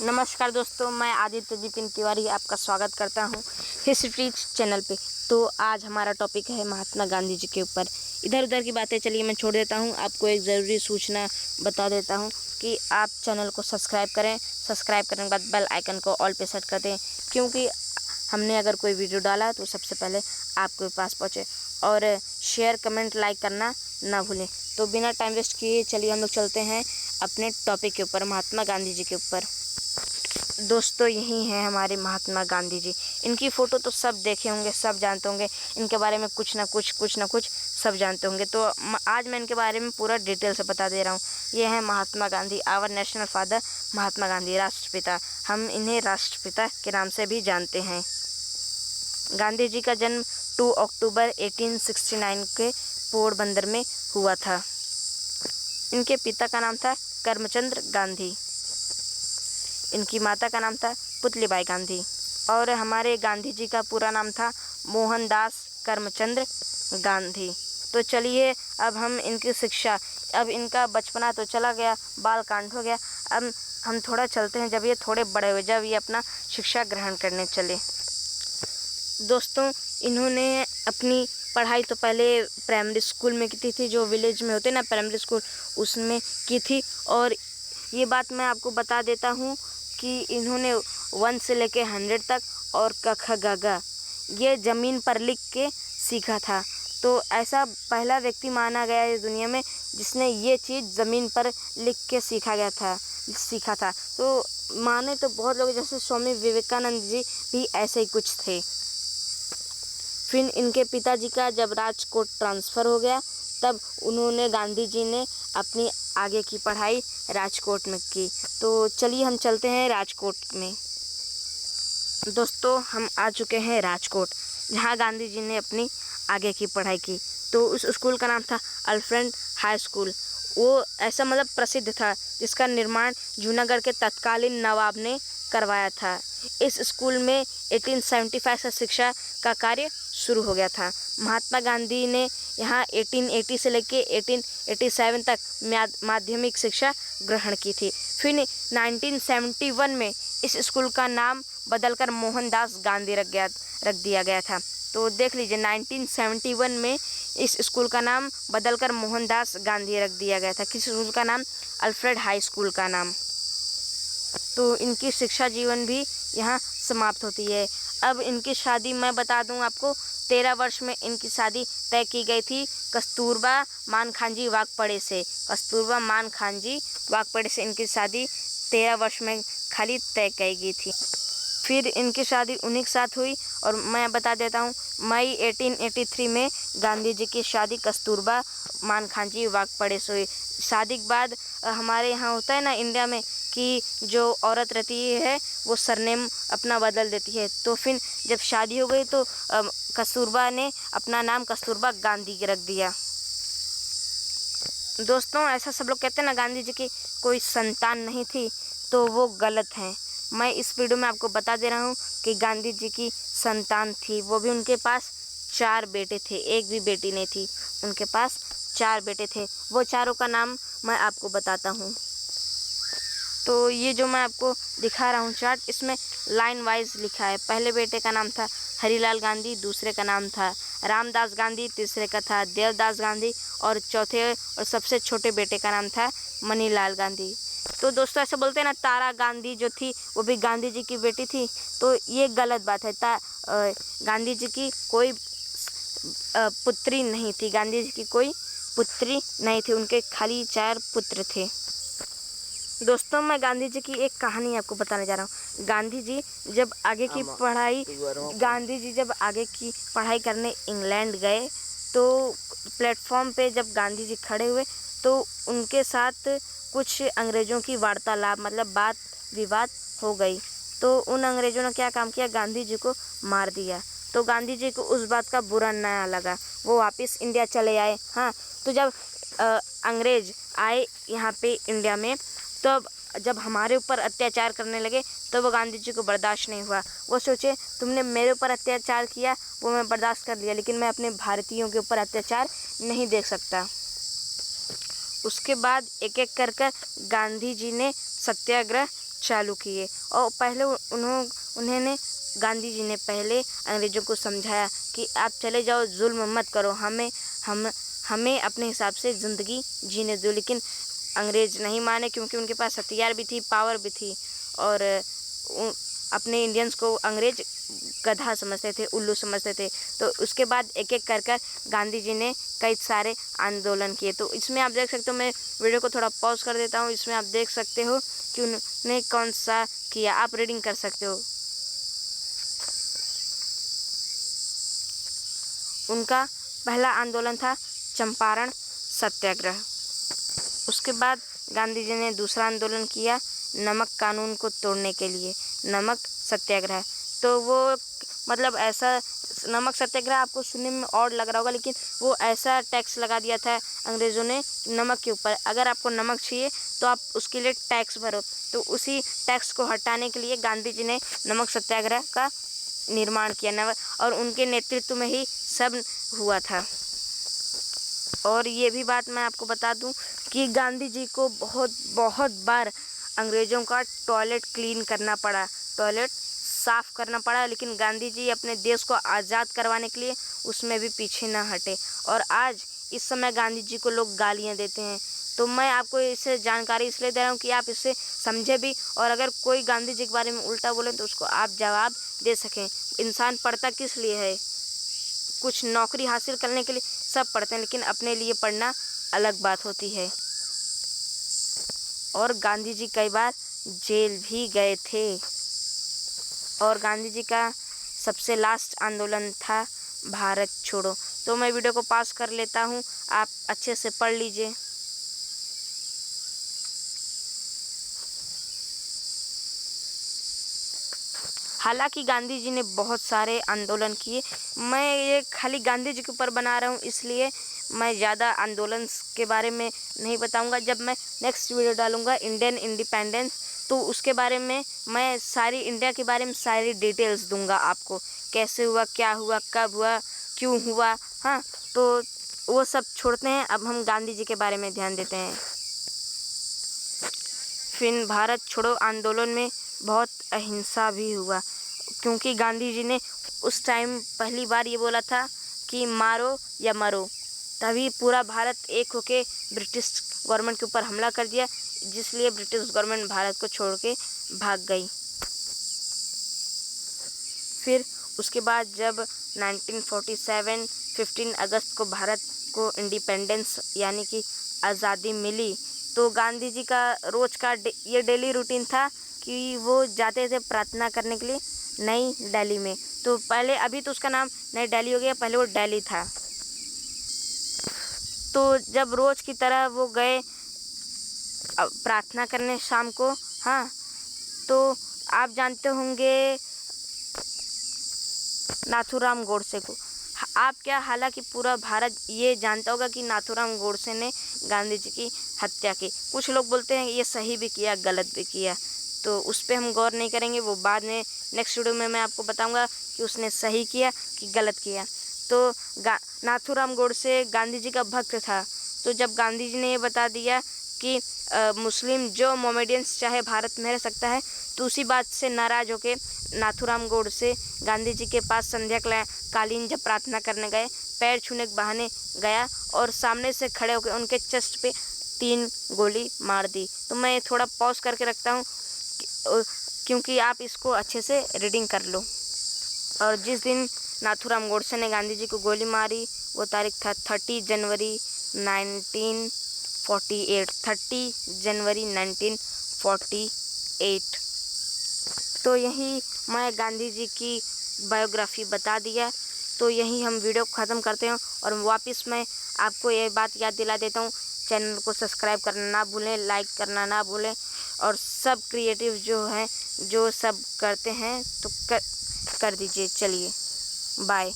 नमस्कार दोस्तों, मैं आदित्य विपिन तिवारी आपका स्वागत करता हूं हिस्ट्री चैनल पे। तो आज हमारा टॉपिक है महात्मा गांधी जी के ऊपर। इधर उधर की बातें चलिए मैं छोड़ देता हूं, आपको एक ज़रूरी सूचना बता देता हूं कि आप चैनल को सब्सक्राइब करें। सब्सक्राइब करने के बाद बेल आइकन को ऑल पे सेट कर दें, क्योंकि हमने अगर कोई वीडियो डाला तो सबसे पहले आपके पास पहुँचे। और शेयर कमेंट लाइक करना ना भूलें। तो बिना टाइम वेस्ट किए चलिए हम लोग चलते हैं अपने टॉपिक के ऊपर, महात्मा गांधी जी के ऊपर। दोस्तों, यही हैं हमारे महात्मा गांधी जी। इनकी फ़ोटो तो सब देखे होंगे, सब जानते होंगे, इनके बारे में कुछ ना कुछ सब जानते होंगे। तो आज मैं इनके बारे में पूरा डिटेल से बता दे रहा हूँ। ये हैं Mahatma Gandhi, our national father Mahatma Gandhi, राष्ट्रपिता। हम इन्हें राष्ट्रपिता के नाम से भी जानते हैं। गांधी जी का जन्म 2 अक्टूबर 1869 के पोरबंदर में हुआ था। इनके पिता का नाम था करमचंद गांधी, इनकी माता का नाम था पुतलीबाई गांधी, और हमारे गांधी जी का पूरा नाम था मोहनदास करमचंद गांधी। तो चलिए अब हम इनकी शिक्षा, अब इनका बचपना तो चला गया, बाल कांड हो गया। अब हम थोड़ा चलते हैं जब ये थोड़े बड़े हुए, जब ये अपना शिक्षा ग्रहण करने चले। दोस्तों, इन्होंने अपनी पढ़ाई तो पहले प्राइमरी स्कूल में की थी, जो विलेज में होते ना प्राइमरी स्कूल, उसमें की थी। और ये बात मैं आपको बता देता हूँ कि इन्होंने 1 से लेके 100 तक और क ख ग घ ये ज़मीन पर लिख के सीखा था। तो ऐसा पहला व्यक्ति माना गया है दुनिया में जिसने ये चीज़ ज़मीन पर लिख के सीखा था। तो माने तो बहुत लोग, जैसे स्वामी विवेकानंद जी भी ऐसे ही कुछ थे। फिर इनके पिताजी का जब राजकोट ट्रांसफ़र हो गया, तब उन्होंने, गांधी जी ने अपनी आगे की पढ़ाई राजकोट में की। तो चलिए हम चलते हैं राजकोट में। दोस्तों, हम आ चुके हैं राजकोट, जहां गांधी जी ने अपनी आगे की पढ़ाई की। तो उस स्कूल का नाम था अल्फ्रेड हाई स्कूल। वो ऐसा मतलब प्रसिद्ध था, जिसका निर्माण जूनागढ़ के तत्कालीन नवाब ने करवाया था। इस स्कूल में 1875 से शिक्षा का कार्य शुरू हो गया था। महात्मा गांधी ने यहाँ 1880 से लेकर 1887 तक माध्यमिक शिक्षा ग्रहण की थी। फिर 1971 में इस स्कूल का नाम बदलकर मोहनदास गांधी रख दिया गया था। तो देख लीजिए, 1971 में इस स्कूल का नाम बदलकर मोहनदास गांधी रख दिया गया था। किस स्कूल का नाम? अल्फ्रेड हाई स्कूल का नाम। तो इनकी शिक्षा जीवन भी यहाँ समाप्त होती है। अब इनकी शादी मैं बता दूं आपको, 13 वर्ष में इनकी शादी तय की गई थी कस्तूरबा मानखांजी वाकपड़े से। कस्तूरबा मानखांजी वाकपड़े से इनकी शादी 13 वर्ष में खाली तय की गई थी। फिर इनकी शादी उन्हीं के साथ हुई, और मैं बता देता हूँ, मई 1883 में गांधी जी की शादी कस्तूरबा मानखांजी वाकपड़े से हुई। शादी के बाद हमारे यहाँ होता है ना इंडिया में कि जो औरत रहती है वो सरनेम अपना बदल देती है। तो फिर जब शादी हो गई तो कस्तूरबा ने अपना नाम कस्तूरबा गांधी रख दिया। दोस्तों, ऐसा सब लोग कहते हैं ना गांधी जी की कोई संतान नहीं थी, तो वो गलत हैं। मैं इस वीडियो में आपको बता दे रहा हूँ कि गांधी जी की संतान थी, वो भी उनके पास 4 बेटे थे, एक भी बेटी नहीं थी। उनके पास 4 बेटे थे। वो चारों का नाम मैं आपको बताता हूँ। तो ये जो मैं आपको दिखा रहा हूँ चार्ट, इसमें लाइन वाइज लिखा है। पहले बेटे का नाम था हरिलाल गांधी, दूसरे का नाम था रामदास गांधी, तीसरे का था देवदास गांधी, और चौथे और सबसे छोटे बेटे का नाम था मनीलाल गांधी। तो दोस्तों, ऐसे बोलते हैं ना, तारा गांधी जो थी वो भी गांधी जी की बेटी थी, तो ये गलत बात है। गांधी जी की कोई पुत्री नहीं थी, गांधी जी की कोई पुत्री नहीं थी, उनके खाली 4 पुत्र थे। दोस्तों, मैं गांधी जी की एक कहानी आपको बताने जा रहा हूँ। गांधी जी जब आगे की पढ़ाई करने इंग्लैंड गए, तो प्लेटफॉर्म पे जब गांधी जी खड़े हुए तो उनके साथ कुछ अंग्रेज़ों की वार्तालाप, मतलब बात विवाद हो गई। तो उन अंग्रेज़ों ने क्या काम किया, गांधी जी को मार दिया। तो गांधी जी को उस बात का बुरा ना लगा, वो वापस इंडिया चले आए। हाँ, तो जब अंग्रेज़ आए यहाँ पे इंडिया में, तब जब हमारे ऊपर अत्याचार करने लगे, तो वो गांधी जी को बर्दाश्त नहीं हुआ। वो सोचे, तुमने मेरे ऊपर अत्याचार किया वो मैं बर्दाश्त कर लिया, लेकिन मैं अपने भारतीयों के ऊपर अत्याचार नहीं देख सकता। उसके बाद एक एक कर कर गांधी जी ने सत्याग्रह चालू किए और पहले उन्होंने गांधी जी ने पहले अंग्रेज़ों को समझाया कि आप चले जाओ, जुल्म मत करो, हमें अपने हिसाब से ज़िंदगी जीने दो। लेकिन अंग्रेज़ नहीं माने, क्योंकि उनके पास हथियार भी थी, पावर भी थी, और अपने इंडियंस को अंग्रेज़ गधा समझते थे, उल्लू समझते थे। तो उसके बाद एक एक कर कर गांधी जी ने कई सारे आंदोलन किए। तो इसमें आप देख सकते हो, मैं वीडियो को थोड़ा पॉज कर देता हूँ। इसमें आप देख सकते हो कि उन्होंने कौन सा किया, आप रीडिंग कर सकते हो। उनका पहला आंदोलन था चंपारण सत्याग्रह। उसके बाद गांधी जी ने दूसरा आंदोलन किया नमक कानून को तोड़ने के लिए, नमक सत्याग्रह। तो वो मतलब ऐसा नमक सत्याग्रह आपको सुनने में और लग रहा होगा, लेकिन वो ऐसा टैक्स लगा दिया था अंग्रेज़ों ने नमक के ऊपर। अगर आपको नमक चाहिए तो आप उसके लिए टैक्स भरो। तो उसी टैक्स को हटाने के लिए गांधी जी ने नमक सत्याग्रह का निर्माण किया, और उनके नेतृत्व में ही सब हुआ था। और ये भी बात मैं आपको बता दूं कि गांधी जी को बहुत बार अंग्रेज़ों का टॉयलेट क्लीन करना पड़ा, टॉयलेट साफ़ करना पड़ा, लेकिन गांधी जी अपने देश को आज़ाद करवाने के लिए उसमें भी पीछे ना हटे। और आज इस समय गांधी जी को लोग गालियां देते हैं। तो मैं आपको इससे जानकारी इसलिए दे रहा हूँ कि आप इससे समझे भी, और अगर कोई गांधी जी के बारे में उल्टा बोले तो उसको आप जवाब दे सकें। इंसान पढ़ता किस लिए है? कुछ नौकरी हासिल करने के लिए सब पढ़ते हैं, लेकिन अपने लिए पढ़ना अलग बात होती है। और गांधी जी कई बार जेल भी गए थे। और गांधी जी का सबसे लास्ट आंदोलन था भारत छोड़ो। तो मैं वीडियो को पास कर लेता हूँ, आप अच्छे से पढ़ लीजिए। हालांकि गांधी जी ने बहुत सारे आंदोलन किए। मैं ये खाली गांधी जी के ऊपर बना रहा हूँ, इसलिए मैं ज़्यादा आंदोलन के बारे में नहीं बताऊँगा। जब मैं नेक्स्ट वीडियो डालूँगा इंडियन इंडिपेंडेंस, तो उसके बारे में मैं सारी इंडिया के बारे में सारी डिटेल्स दूंगा आपको, कैसे हुआ, क्या हुआ, कब हुआ, क्यों हुआ। हाँ, तो वो सब छोड़ते हैं, अब हम गांधी जी के बारे में ध्यान देते हैं। फिर भारत छोड़ो आंदोलन में बहुत अहिंसा भी हुआ, क्योंकि गांधी जी ने उस टाइम पहली बार ये बोला था कि मारो या मरो। तभी पूरा भारत एक होके ब्रिटिश गवर्नमेंट के ऊपर हमला कर दिया, जिसलिए ब्रिटिश गवर्नमेंट भारत को छोड़ के भाग गई। फिर उसके बाद जब 1947 15 अगस्त को भारत को इंडिपेंडेंस यानी कि आज़ादी मिली, तो गांधी जी का रोज़ का ये डेली रूटीन था कि वो जाते थे प्रार्थना करने के लिए नई दिल्ली में। तो पहले, अभी तो उसका नाम नई दिल्ली हो गया, पहले वो दिल्ली था। तो जब रोज़ की तरह वो गए प्रार्थना करने शाम को, हाँ, तो आप जानते होंगे नाथूराम गोडसे को। आप क्या, हालांकि पूरा भारत ये जानता होगा कि नाथूराम गोडसे ने गांधी जी की हत्या की। कुछ लोग बोलते हैं ये सही भी किया, गलत भी किया, तो उस पर हम गौर नहीं करेंगे। वो बाद में नेक्स्ट वीडियो में मैं आपको बताऊंगा कि उसने सही किया कि गलत किया। तो नाथूराम गोडसे गांधी जी का भक्त था। तो जब गांधी जी ने ये बता दिया कि मुस्लिम जो मोमेडियंस चाहे भारत में रह सकता है, तो उसी बात से नाराज़ होकर नाथूराम गोडसे गांधी जी के पास संध्या कालीन जब प्रार्थना करने गए, पैर छूने के बहाने गया और सामने से खड़े होकर उनके चेस्ट पे 3 गोली मार दी। तो मैं थोड़ा पॉज करके रखता हूँ क्योंकि आप इसको अच्छे से रीडिंग कर लो। और जिस दिन नाथूराम गोडसे ने गांधी जी को गोली मारी, वो तारीख था 30 जनवरी 1948, 30 जनवरी 1948। तो यही मैं गांधी जी की बायोग्राफी बता दिया। तो यही हम वीडियो ख़त्म करते हैं, और वापस मैं आपको ये बात याद दिला देता हूँ, चैनल को सब्सक्राइब करना ना भूलें, लाइक करना ना भूलें, और सब क्रिएटिव जो हैं, जो सब करते हैं तो कर दीजिए। चलिए, बाय।